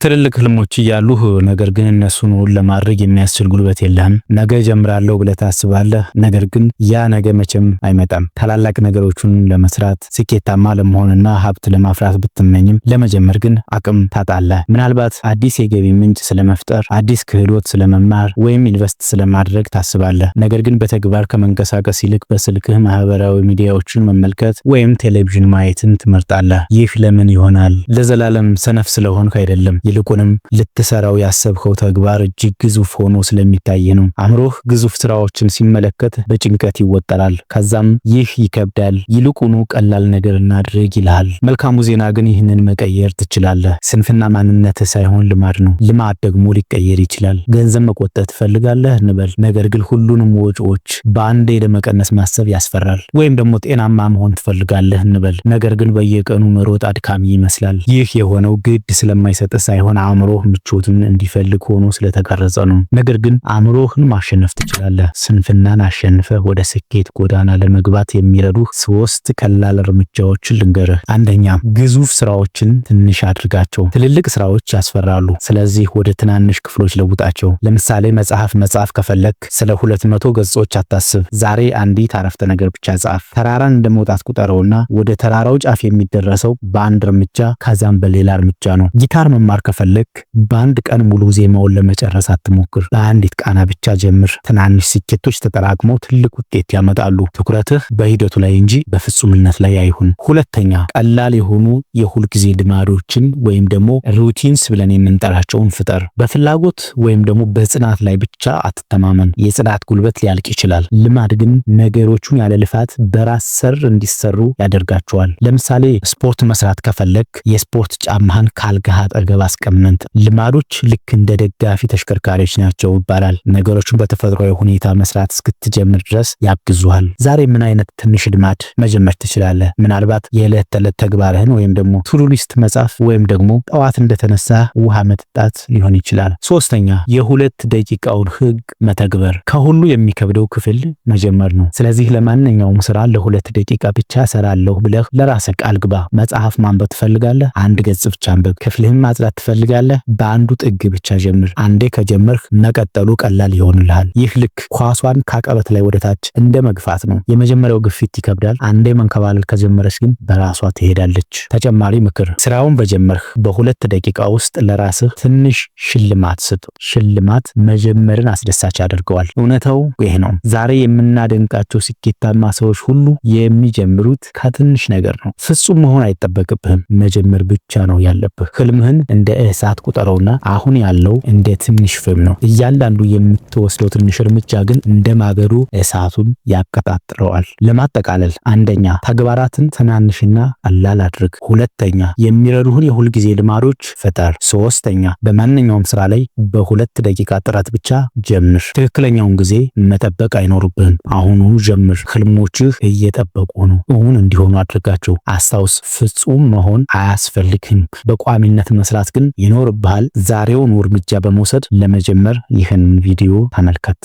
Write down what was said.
ትልልቅ ህልሞች እያሉህ ነገር ግን እነሱን ለማድረግ የሚያስችል ጉልበት የለህም። ነገ ጀምራለሁ ብለህ ታስባለህ፣ ነገር ግን ያ ነገ መቼም አይመጣም። ታላላቅ ነገሮችን ለመስራት ስኬታማ ለመሆንና ሀብት ለማፍራት ብትመኝም ለመጀመር ግን አቅም ታጣለህ። ምናልባት አዲስ የገቢ ምንጭ ስለመፍጠር፣ አዲስ ክህሎት ስለመማር ወይም ኢንቨስት ስለማድረግ ታስባለህ። ነገር ግን በተግባር ከመንቀሳቀስ ይልቅ በስልክህ ማህበራዊ ሚዲያዎችን መመልከት ወይም ቴሌቪዥን ማየትን ትመርጣለህ። ይህ ለምን ይሆናል? ለዘላለም ሰነፍ ስለሆንክ አይደለም። ይልቁንም ልትሰራው ያሰብከው ተግባር እጅግ ግዙፍ ሆኖ ስለሚታይ ነው። አእምሮህ ግዙፍ ስራዎችን ሲመለከት በጭንቀት ይወጠራል። ከዛም ይህ ይከብዳል፣ ይልቁኑ ቀላል ነገር እናድርግ ይልሃል። መልካሙ ዜና ግን ይህንን መቀየር ትችላለህ። ስንፍና ማንነትህ ሳይሆን ልማድ ነው። ልማድ ደግሞ ሊቀየር ይችላል። ገንዘብ መቆጠብ ትፈልጋለህ እንበል። ነገር ግን ሁሉንም ወጪዎች በአንዴ ለመቀነስ ማሰብ ያስፈራል። ወይም ደግሞ ጤናማ መሆን ትፈልጋለህ እንበል። ነገር ግን በየቀኑ መሮጥ አድካሚ ይመስላል። ይህ የሆነው ግድ ስለማይሰጥህ ሳይሆን አእምሮህ ምቾትን እንዲፈልግ ሆኖ ስለተቀረጸ ነው። ነገር ግን አእምሮህን ማሸነፍ ትችላለህ። ስንፍናን አሸንፈህ ወደ ስኬት ጎዳና ለመግባት የሚረዱህ 3 ቀላል እርምጃዎችን ልንገርህ። አንደኛ፣ ግዙፍ ስራዎችን ትንሽ አድርጋቸው። ትልልቅ ስራዎች ያስፈራሉ። ስለዚህ ወደ ትናንሽ ክፍሎች ለውጣቸው። ለምሳሌ መጽሐፍ ከፈለክ ስለ 200 ገጾች አታስብ። ዛሬ አንዲት አረፍተ ነገር ብቻ ጻፍ። ተራራን እንደመውጣት ቁጠረውና ወደ ተራራው ጫፍ የሚደረሰው በአንድ እርምጃ ከዛም በሌላ እርምጃ ነው። ጊታር መማር ከፈለክ በአንድ ቀን ሙሉ ዜማውን ለመጨረስ አትሞክር። በአንዲት ቃና ብቻ ጀምር። ትናንሽ ስኬቶች ተጠራቅመው ትልቅ ውጤት ያመጣሉ። ትኩረትህ በሂደቱ ላይ እንጂ በፍጹምነት ላይ አይሁን። ሁለተኛ፣ ቀላል የሆኑ የሁል ጊዜ ልማዶችን ወይም ደግሞ ሩቲንስ ብለን የምንጠራቸውን ፍጠር። በፍላጎት ወይም ደግሞ በጽናት ላይ ብቻ አትተማመን። የጽናት ጉልበት ሊያልቅ ይችላል። ልማድ ግን ነገሮቹን ያለ ልፋት በራስ ሰር እንዲሰሩ ያደርጋቸዋል። ለምሳሌ ስፖርት መስራት ከፈለክ የስፖርት ጫማህን ካልጋህ አጠገብ አስቀምጥ። ልማዶች ልክ እንደ ደጋፊ ተሽከርካሪዎች ናቸው ይባላል። ነገሮችን በተፈጥሯዊ ሁኔታ መስራት እስክትጀምር ድረስ ያግዙሃል። ዛሬ ምን አይነት ትንሽ ልማድ መጀመር ትችላለህ? ምናልባት የዕለት ተዕለት ተግባርህን ወይም ደግሞ ቱ-ዱ ሊስት መጻፍ ወይም ደግሞ ጠዋት እንደተነሳ ውሃ መጠጣት ሊሆን ይችላል። ሶስተኛ፣ የ2 ደቂቃውን ህግ መተግበር። ከሁሉ የሚከብደው ክፍል መጀመር ነው። ስለዚህ ለማንኛውም ስራ ለ2 ደቂቃ ብቻ ሰራለሁ ብለህ ለራስህ ቃል ግባ። መጽሐፍ ማንበብ ትፈልጋለህ? 1 ገጽ ብቻ አንብብ። ክፍልህን ማጽዳት ትፈልጋለህ? በአንዱ ጥግ ብቻ ጀምር። አንዴ ከጀመርህ መቀጠሉ ቀላል ይሆንልሃል። ይህ ልክ ኳሷን ካቀበት ላይ ወደ ታች እንደ መግፋት ነው። የመጀመሪያው ግፊት ይከብዳል። አንዴ መንከባለል ከጀመረች ግን በራሷ ትሄዳለች። ተጨማሪ ምክር፣ ስራውን በጀመርህ በ2 ደቂቃ ውስጥ ለራስህ ትንሽ ሽልማት ስጥ። ሽልማት መጀመርን አስደሳች ያደርገዋል። እውነታው ይህ ነው። ዛሬ የምናደንቃቸው ስኬታማ ሰዎች ሁሉ የሚጀምሩት ከትንሽ ነገር ነው። ፍጹም መሆን አይጠበቅብህም። መጀመር ብቻ ነው ያለብህ። ህልምህን እንደ እሳት ቁጠረውና አሁን ያለው እንደ ትንሽ ፍም ነው። እያንዳንዱ የምትወስደው ትንሽ እርምጃ ግን እንደ ማገዶ እሳቱን ያቀጣጥለዋል። ለማጠቃለል፣ አንደኛ፣ ተግባራትን ትናንሽና ቀላል አድርግ። ሁለተኛ፣ የሚረዱህን የሁልጊዜ ልማዶች ፍጠር። ሶስተኛ፣ በማንኛውም ስራ ላይ በ2 ደቂቃ ጥረት ብቻ ጀምር። ትክክለኛውን ጊዜ መጠበቅ አይኖርብህም። አሁኑ ጀምር። ህልሞችህ እየጠበቁ ነው። እውን እንዲሆኑ አድርጋቸው። አስታውስ፣ ፍጹም መሆን አያስፈልግም። በቋሚነት መስራት ግን ይኖርብሃል። ዛሬውን እርምጃ በመውሰድ ለመጀመር ይህን ቪዲዮ ተመልከት።